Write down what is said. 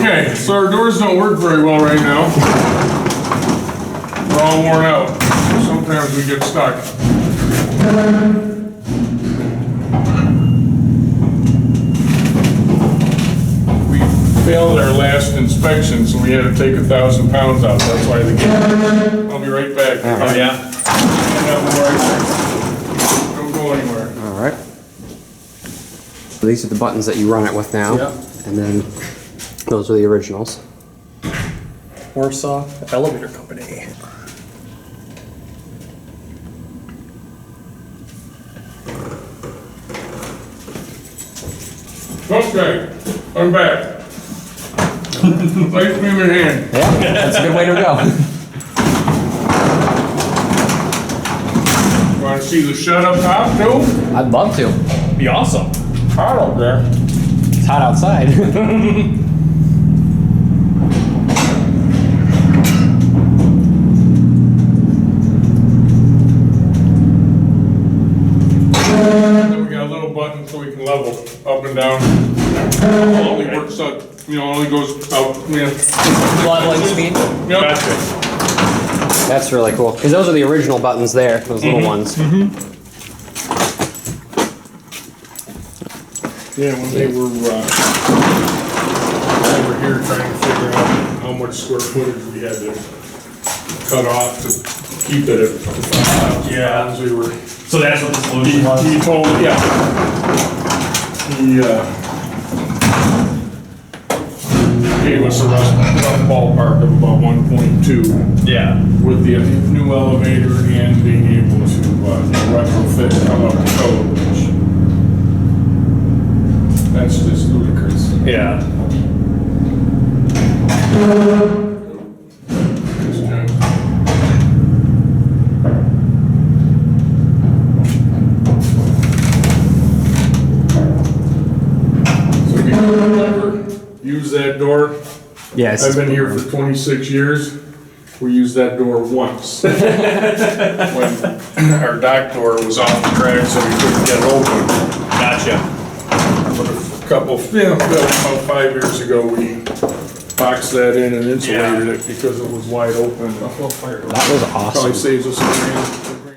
Okay, so our doors don't work very well right now. They're all worn out. Sometimes we get stuck. We failed our last inspection, so we had to take 1,000 pounds out. That's why they came. I'll be right back. Oh, yeah? Don't go anywhere. All right. So these are the buttons that you run it with now. Yeah. And then those are the originals. Warsaw Elevator Company. Okay, I'm back. Nice being in hand. Yeah, that's a good way to go. Want to see the shed up top too? I'd love to. Be awesome. Hot up there. It's hot outside. Then we got a little button so we can level up and down. Only works out, only goes out, Leveling speed. Yep. Gotcha. That's really cool. Because those are the original buttons there, those little ones. Yeah, when they were over here trying to figure out how much square footage we had to cut off to keep it at 5,000 pounds, we were. So that's what the solution was? He told, yeah. He gave us a rough ballpark of about 1.2 Yeah. with the new elevator and being able to retrofit and come up to code, which that's just ludicrous. Yeah. Use that door. Yes. I've been here for 26 years. We used that door once. When our dock door was off the track, so we couldn't get it open. Gotcha. But a couple, about 5 years ago, we boxed that in and insulated it because it was wide open. That was awesome. Probably saves us some money.